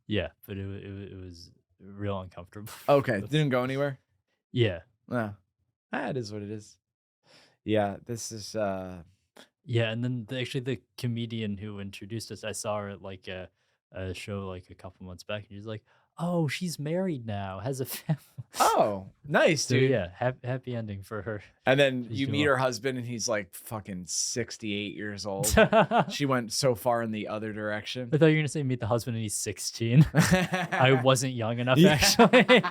Yeah, but it was real uncomfortable. Okay. Didn't go anywhere? Yeah. No. It is what it is. Yeah, this is Yeah, and then actually the comedian who introduced us, I saw her at like a show like a couple months back, and she's like, "Oh, she's married now, has a family." oh, nice, So dude. yeah, happy ending for her. And then She's you doing meet well. her husband and he's like fucking 68 years old. She went so far in the other direction. I thought you were gonna say meet the husband and he's 16. I wasn't young enough Yeah. actually.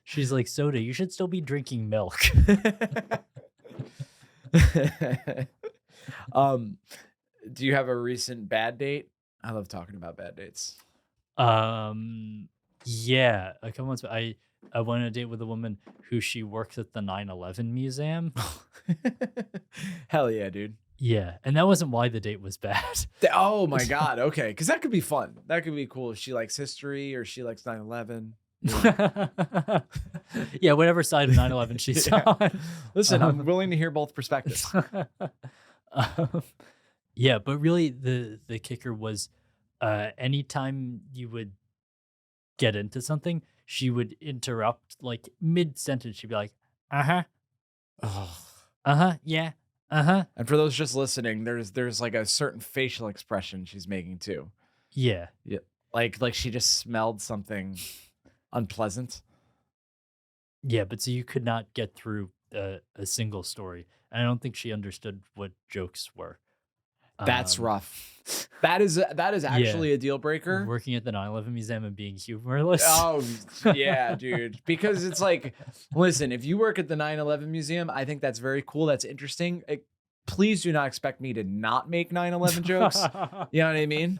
She's like, "Soda, you should still be drinking milk." Do you have a recent bad date? I love talking about bad dates. Yeah, a couple months back, I went on a date with a woman who she works at the 9/11 museum. Hell yeah, dude. Yeah, and that wasn't why the date was bad. Oh my God. Okay. Because that could be fun. That could be cool if she likes history or she likes 9/11. Yeah, whatever side of 9/11 she's Yeah. on. Listen, I'm willing to hear both perspectives. Um, yeah, but really the kicker was anytime you would get into something, she would interrupt like mid sentence. She'd be like, "Uh-huh, Ugh. uh-huh, yeah, uh-huh." And for those just listening, there's like a certain facial expression she's making too. Yeah. Yeah. Like she just smelled something unpleasant. Yeah, but so you could not get through a single story. And I don't think she understood what jokes were. That's Um, rough. That is actually a deal breaker. Working at the 9/11 museum and being humorless. Oh, yeah, dude. Because it's like, listen, if you work at the 9/11 museum, I think that's very cool. That's interesting. Please do not expect me to not make 9/11 jokes. You know what I mean?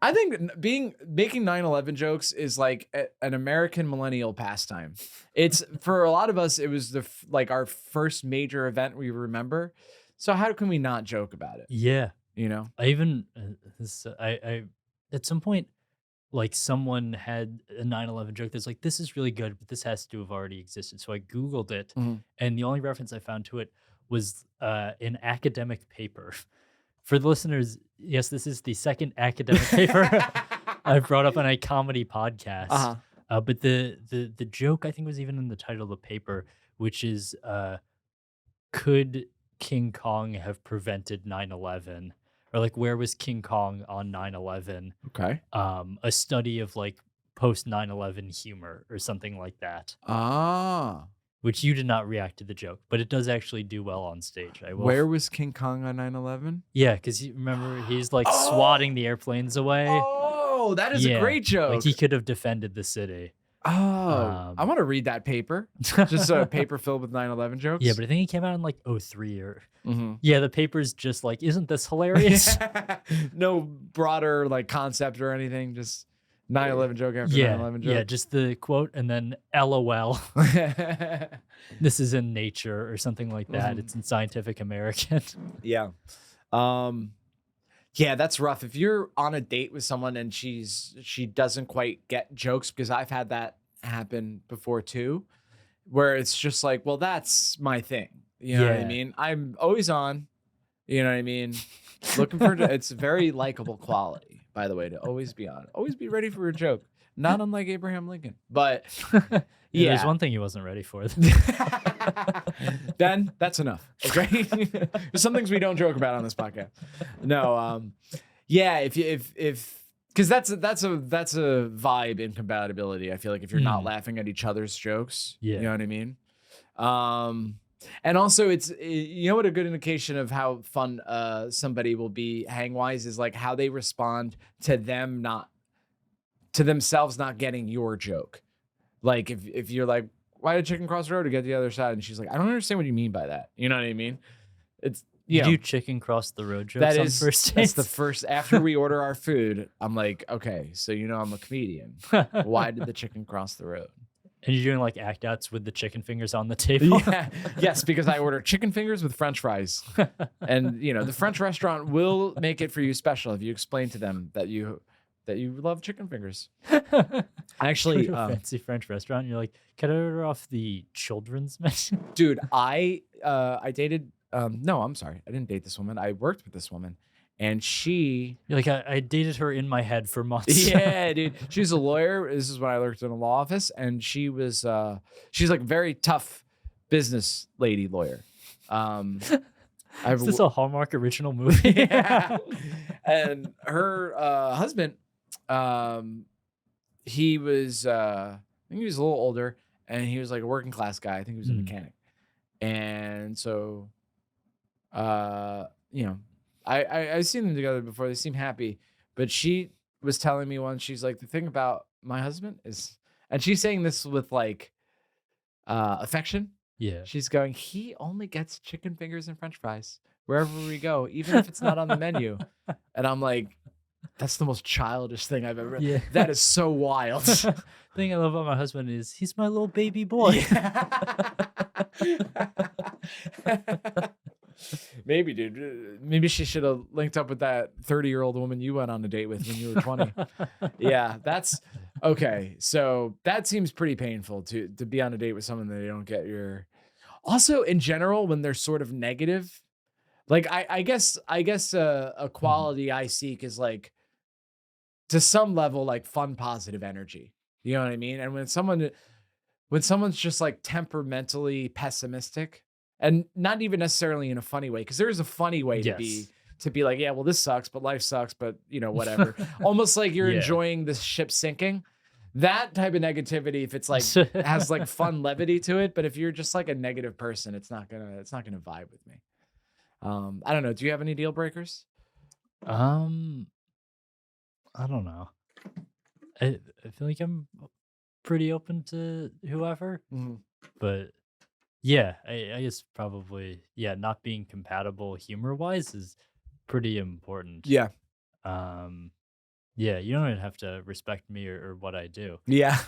I think making 9/11 jokes is like an American millennial pastime. It's for a lot of us, it was like our first major event we remember. So how can we not joke about it? Yeah. You know? I even I at some point like someone had a 9/11 joke that's like, this is really good, but this has to have already existed. So I Googled it, Mhm. and the only reference I found to it was an academic paper. For the listeners, yes, this is the second academic paper I've brought up on a comedy podcast. Uh-huh. But the joke I think was even in the title of the paper, which is could King Kong have prevented 9/11? Or like where was King Kong on 9/11? Okay. A study of like post 9/11 humor or something like that. Ah. Which you did not react to the joke, but it does actually do well on stage. I will. Where was King Kong on 9/11? Yeah, because you remember he's like swatting the airplanes away. Oh, that is a great joke. Like he could have defended the city. Oh, I want to read that paper. Just a paper filled with 9/11 jokes. Yeah, but I think it came out in like 03 or Mhm. yeah, the paper's just like, isn't this hilarious? No broader like concept or anything. Just 9/11 joke after 9/11 joke. Yeah, just the quote and then LOL. This is in Nature or something like that. Mhm. It's in Scientific American. Yeah. Yeah, that's rough. If you're on a date with someone and she doesn't quite get jokes, because I've had that happen before too, where it's just like, well, that's my thing. You know what I Yeah. mean? I'm always on, you know what I mean? Looking for it's a very likable quality, by the way, to always be on. Always be ready for a joke. Not unlike Abraham Lincoln. But Yeah, there's yeah. one thing he wasn't ready for. Then that's enough. Okay. There's some things we don't joke about on this podcast. No, yeah, if because that's a vibe incompatibility. I feel like if you're not Mm. laughing at each other's jokes, you Yeah. know what I mean? And also you know what a good indication of how fun somebody will be hang wise is like how they respond to themselves not getting your joke. Like if you're like, why did chicken cross the road to get the other side? And she's like, I don't understand what you mean by that. You know what I mean? It's You know, do chicken cross the road jokes that on is first that's the dates? first after we order our food. I'm like, okay, so you know I'm a comedian. Why did the chicken cross the road? And you're doing like act outs with the chicken fingers on the table. Yeah, yes, because I order chicken fingers with French fries, and you know the French restaurant will make it for you special if you explain to them that you love chicken fingers. Actually, Go to a fancy French restaurant. And you're like, can I order off the children's menu? dude, I dated. No, I'm sorry, I didn't date this woman. I worked with this woman, and she. You're like, I dated her in my head for months. Yeah, dude. She's a lawyer. This is when I worked in a law office, and she's like very tough business lady lawyer. Is this a Hallmark original movie? Yeah. And her husband, he was I think he was a little older, and he was like a working class guy. I think he was a mechanic. And so you know, I've seen them together before. They seem happy. But she was telling me once, she's like, the thing about my husband is, and she's saying this with like affection. Yeah. She's going, he only gets chicken fingers and French fries wherever we go, even if it's not on the menu. And I'm like, that's the most childish thing I've ever. Yeah. That is so wild. The thing I love about my husband is he's my little baby boy. Maybe, dude. Maybe she should have linked up with that 30-year-old woman you went on a date with when you were 20. Yeah, that's okay. So that seems pretty painful to be on a date with someone that they don't get your. Also, in general, when they're sort of negative, like I guess a quality I seek is like to some level like fun, positive energy. You know what I mean? And when someone's just like temperamentally pessimistic. And not even necessarily in a funny way, because there is a funny way to be like, yeah, well, this sucks, but life sucks, but you know, whatever. Almost like you're enjoying the ship sinking. That type of negativity, if it's like has like fun levity to it, but if you're just like a negative person, it's not gonna vibe with me. I don't know. Do you have any deal breakers? I don't know. I feel like I'm pretty open to whoever, but. Yeah, I guess probably, not being compatible humor-wise is pretty important. Yeah. Yeah, you don't even have to respect me or what I do. Yeah.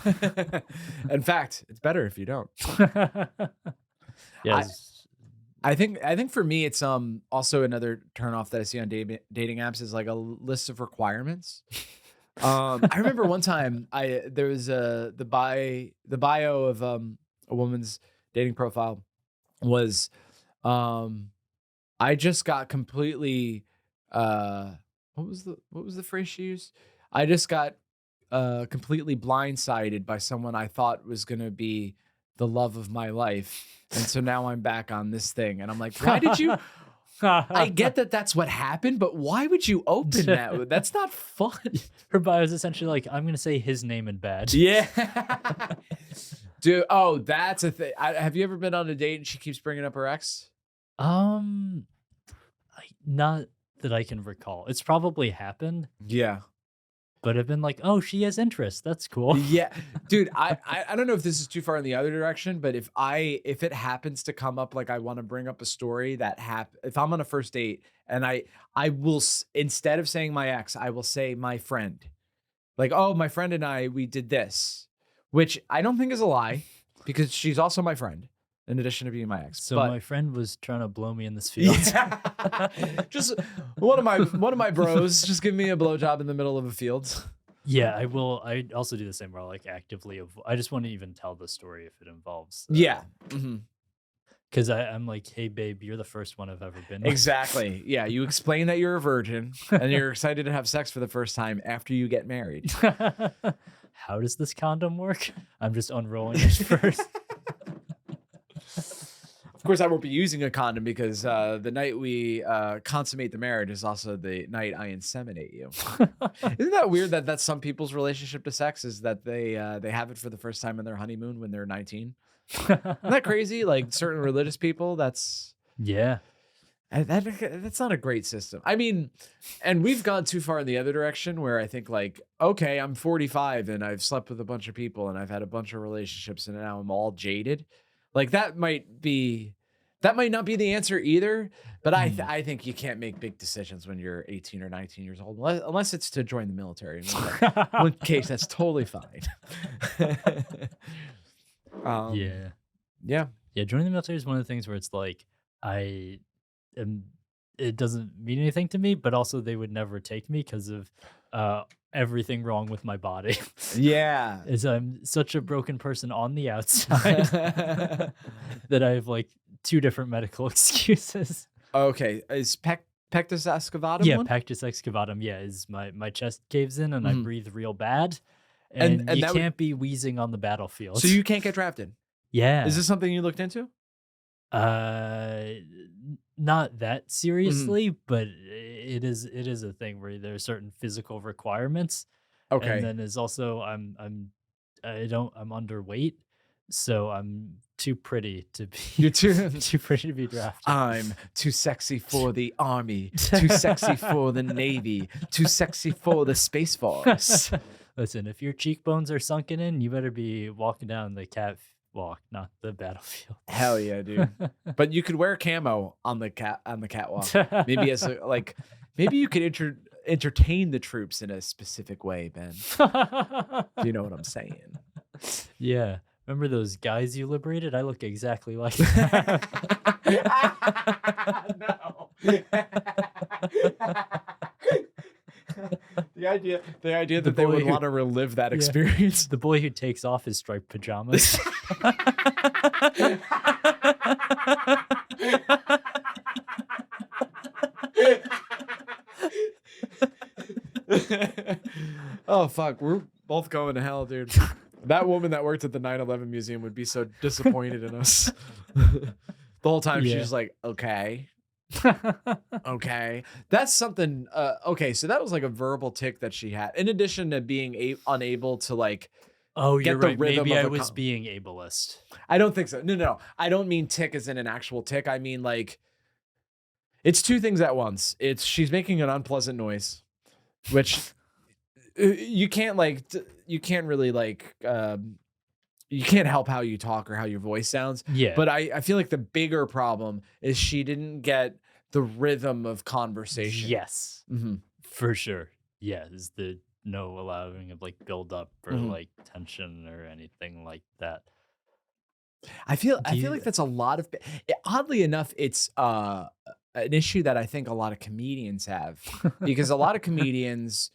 In fact, it's better if you don't. Yeah, I think for me, it's also another turnoff that I see on dating apps is like a list of requirements. I remember one time there was the bio of a woman's dating profile was I just got completely what was the phrase she used? I just got completely blindsided by someone I thought was gonna be the love of my life. And so now I'm back on this thing. And I'm like, why did you I get that that's what happened, but why would you open that? That's not fun. her bio is essentially like, I'm gonna say his name in bad. Yeah. Dude, oh, that's a thing. Have you ever been on a date and she keeps bringing up her ex? Not that I can recall. It's probably happened, Yeah. but I've been like, oh, she has interest. That's cool. Yeah. Dude, I don't know if this is too far in the other direction, but if it happens to come up, like I want to bring up a story that if I'm on a first date and I will, instead of saying my ex, I will say my friend. Like, oh, my friend and I, we did this. Which I don't think is a lie because she's also my friend. in addition to being my ex. So but my friend was trying to blow me in this field. yeah. Just one of my bros just give me a blowjob in the middle of a field. Yeah, I will. I also do the same where I'll like actively I just want to even tell the story if it involves. Yeah. Mhm. Because I'm like, hey, babe, you're the first one I've ever been with. Exactly. Yeah. You explain that you're a virgin and you're excited to have sex for the first time after you get married. How does this condom work? I'm just unrolling it first. Of course, I won't be using a condom because the night we consummate the marriage is also the night I inseminate you. Isn't that weird that that's some people's relationship to sex is that they have it for the first time in their honeymoon when they're 19? Isn't that crazy? Like certain religious people, that's Yeah. that's not a great system. I mean, and we've gone too far in the other direction where I think like, okay, I'm 45 and I've slept with a bunch of people and I've had a bunch of relationships and now I'm all jaded. Like that might not be the answer either. But I think you can't make big decisions when you're 18 or 19 years old, unless it's to join the military. In one case, that's totally fine. Yeah. Yeah. Yeah. Joining the military is one of the things where it's like, it doesn't mean anything to me, but also they would never take me because of everything wrong with my body. Yeah. Is I'm such a broken person on the outside that I have like 2 different medical excuses. Okay. Is pectus excavatum Yeah, one? pectus excavatum. Yeah, is my chest caves in and I Mhm. breathe real bad, And and you that would- can't be wheezing on the battlefield. So you can't get drafted. yeah, Is this something you looked into? Not that seriously, but it is a thing where there are certain physical requirements. Okay. And then is also I'm underweight, so I'm too pretty to be You're too too pretty to be drafted. I'm too sexy for the army, too sexy for the navy, too sexy for the space force. Listen, if your cheekbones are sunken in, you better be walking down the catwalk, not the battlefield. Hell yeah, dude. But you could wear camo on the catwalk. Maybe as a, like maybe you could entertain the troops in a specific way, Ben. Do you know what I'm saying? Yeah. Remember those guys you liberated? I look exactly like that. No. The idea that they boy would who- want to relive that Yeah. experience. The boy who takes off his striped pajamas. Oh fuck, we're both going to hell, dude. That woman that worked at the 9/11 museum would be so disappointed in us. The whole time Yeah. she's just like, okay. Okay. That's something okay, so that was like a verbal tick that she had. In addition to being unable to like Oh, Get you're the right. rhythm Maybe of I a was com- being ableist. I don't think so. No. I don't mean tick as in an actual tick. I mean like it's two things at once. It's she's making an unpleasant noise, which you can't like you can't really like you can't help how you talk or how your voice sounds. Yeah. But I feel like the bigger problem is she didn't get the rhythm of conversation. yes, Mhm. for sure. Yeah, is the no allowing of like build up or Mhm. like tension or anything like that. I feel you- like that's a lot of oddly enough it's an issue that I think a lot of comedians have because a lot of comedians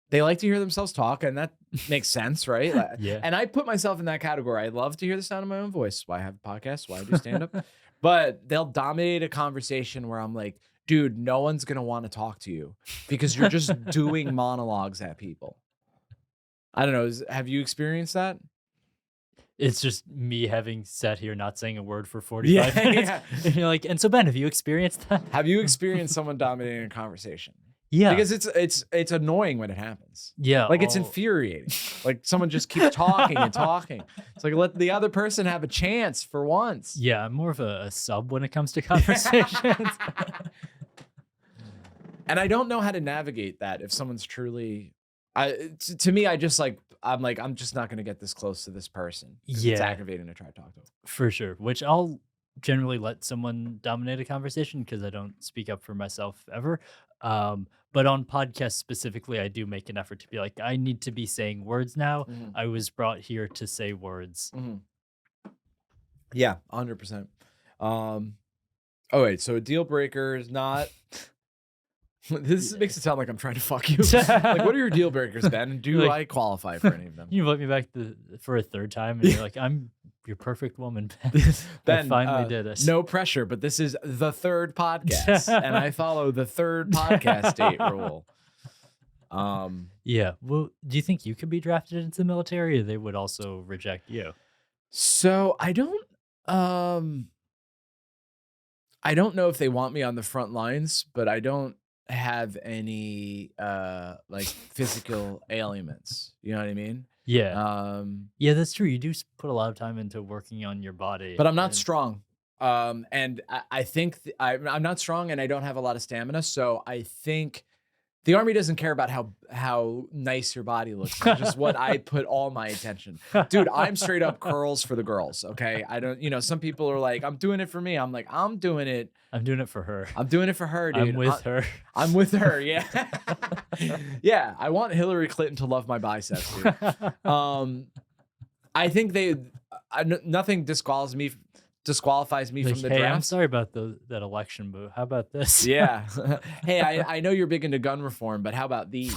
they like to hear themselves talk and that makes sense, right? Yeah. And I put myself in that category. I love to hear the sound of my own voice. Why I have a podcast, why I do stand up. But they'll dominate a conversation where I'm like, dude, no one's going to want to talk to you because you're just doing monologues at people. I don't know. Have you experienced that? It's just me having sat here not saying a word for 45 minutes. Yeah. And you're like, and so Ben, have you experienced that? Have you experienced someone dominating a conversation? Yeah. Because it's annoying when it happens. yeah. Like it's all- infuriating. Like someone just keeps talking and talking. It's like let the other person have a chance for once. Yeah, I'm more of a sub when it comes to conversations. And I don't know how to navigate that if someone's truly to me, I'm just not going to get this close to this person. 'Cause It's Yeah. aggravating to try to talk to them. For sure. Which I'll generally let someone dominate a conversation because I don't speak up for myself ever. But on podcasts specifically, I do make an effort to be like, I need to be saying words now. Mhm. I was brought here to say words. Mhm. Yeah, 100%. Oh wait, so a deal breaker is not. This makes it sound like I'm trying to fuck you. Like, what are your deal breakers, Ben? And do Like- I qualify for any of them? You invite me back for a third time, and you're like, "I'm your perfect woman, Ben." Ben, I finally did it. No pressure, but this is the third podcast, and I follow the third podcast date rule. Yeah. Well, do you think you could be drafted into the military, or they would also reject you? So I don't know if they want me on the front lines, but I don't have any like physical ailments. You know what I mean? Yeah. Yeah, that's true. You do put a lot of time into working on your body, But I'm not and- strong. And I think I'm not strong, and I don't have a lot of stamina. So I think the Army doesn't care about how nice your body looks. It's just what I put all my attention. Dude, I'm straight up curls for the girls. Okay. I don't, some people are like, I'm doing it for me. I'm like, I'm doing it. I'm doing it for her. I'm doing it for her, dude. I'm with her. I'm with her. Yeah. Yeah. I want Hillary Clinton to love my biceps, dude. I think nothing disqualifies me Like, from the hey, I'm draft. sorry about that election, but how about this? Yeah. Hey, I know you're big into gun reform, but how about these?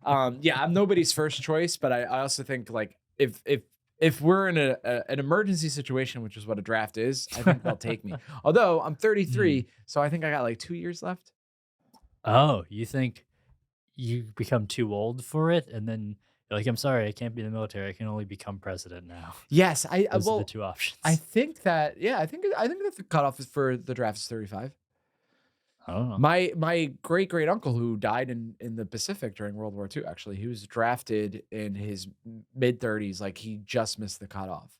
Yeah, I'm nobody's first choice, but I also think like if we're in an emergency situation, which is what a draft is, I think they'll take me. Although I'm 33, so I think I got like 2 years left. Oh, you think you become too old for it, and then you're like, I'm sorry, I can't be in the military. I can only become president now. Yes, Those are well, the two options. I think that I think that the cutoff is for the draft is 35. I don't know. My great uncle who died in the Pacific during World War II, actually, he was drafted in his mid 30s. Like he just missed the cutoff.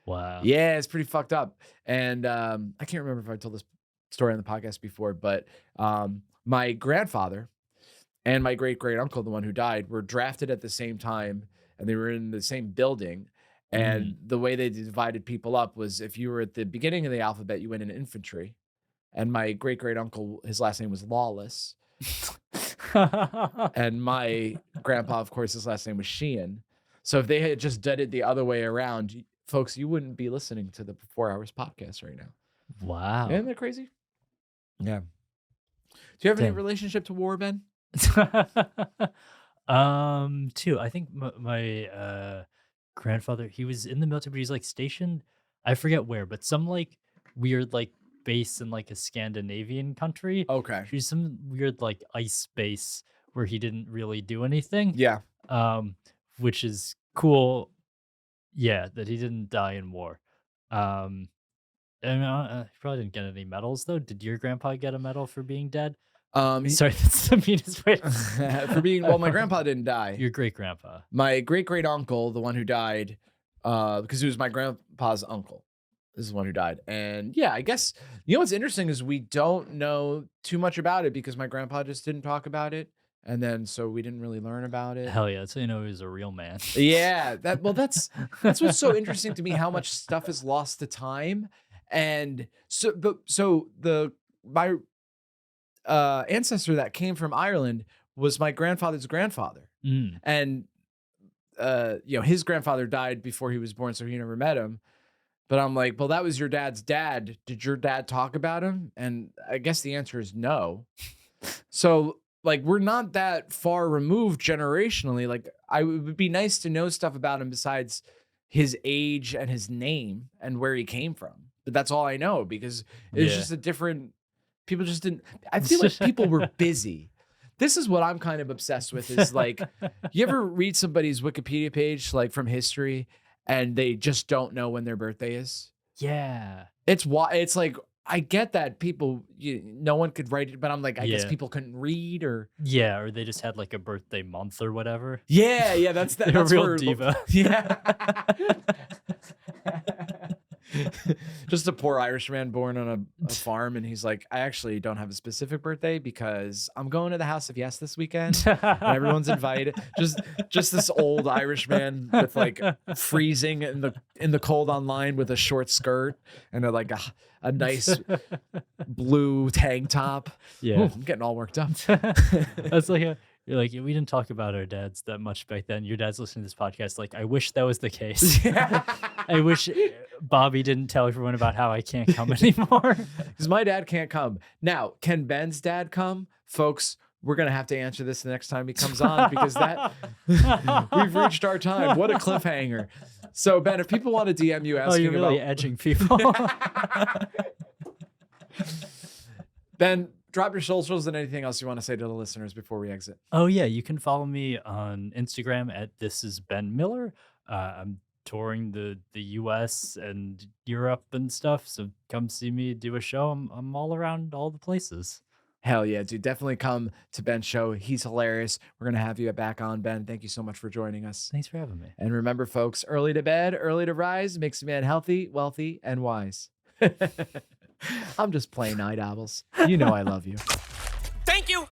Wow. Yeah, it's pretty fucked up. And I can't remember if I told this story on the podcast before, but my grandfather and my great uncle, the one who died, were drafted at the same time, and they were in the same building. And the way they divided people up was if you were at the beginning of the alphabet, you went in infantry. And my great uncle, his last name was Lawless. And my grandpa, of course, his last name was Sheehan. So if they had just done it the other way around, folks, you wouldn't be listening to the 4 Hours podcast right now. Wow. Isn't that crazy? Yeah. Do you have any Dang. relationship to war, Ben? Two. I think my grandfather, he was in the military, but he's like stationed, I forget where, but some like weird like base in like a Scandinavian country. Okay. He's some weird like ice base where he didn't really do anything. Yeah. Which is cool. Yeah, that he didn't die in war. And he probably didn't get any medals though. Did your grandpa get a medal for being dead? Sorry, that's the meanest way. For being, well, my grandpa didn't die. Your great grandpa. My great uncle, the one who died, because he was my grandpa's uncle, is the one who died. And yeah, I guess, what's interesting is we don't know too much about it because my grandpa just didn't talk about it. And then, so we didn't really learn about it. Hell yeah, that's how you know he was a real man. Yeah, that's what's so interesting to me, how much stuff is lost to time. And my ancestor that came from Ireland was my grandfather's grandfather. And his grandfather died before he was born, so he never met him. But I'm like, well, that was your dad's dad. Did your dad talk about him? And I guess the answer is no. So like, we're not that far removed generationally. Like, it would be nice to know stuff about him besides his age and his name and where he came from. But that's all I know because it's just a different, people just didn't, I feel like people were busy. This is what I'm kind of obsessed with is like, you ever read somebody's Wikipedia page, like from history, and they just don't know when their birthday is? Yeah. It's like, I get that people, no one could write it, but I'm like, I guess people couldn't read or. Yeah, or they just had like a birthday month or whatever. Yeah, that's They're a real where- diva. Yeah. Just a poor Irishman born on a farm, and he's like, I actually don't have a specific birthday because I'm going to the House of Yes this weekend, and everyone's invited. Just this old Irishman with like freezing in the cold online with a short skirt and a nice blue tank top. Yeah. Ooh, I'm getting all worked up. That's like You're like, we didn't talk about our dads that much back then. Your dad's listening to this podcast. Like, I wish that was the case. I wish Bobby didn't tell everyone about how I can't come anymore. Because my dad can't come. Now, can Ben's dad come? Folks, we're going to have to answer this the next time he comes on because we've reached our time. What a cliffhanger. So, Ben, if people want to DM you asking you're really about... edging people. Ben, drop your socials and anything else you want to say to the listeners before we exit. Oh, yeah. You can follow me on Instagram at This Is Ben Miller. I'm touring the US and Europe and stuff. So come see me do a show. I'm all around all the places. Hell yeah, dude. Definitely come to Ben's show. He's hilarious. We're going to have you back on, Ben. Thank you so much for joining us. Thanks for having me. And remember, folks, early to bed, early to rise makes a man healthy, wealthy, and wise. I'm just playing night owls. You know I love you. Thank you.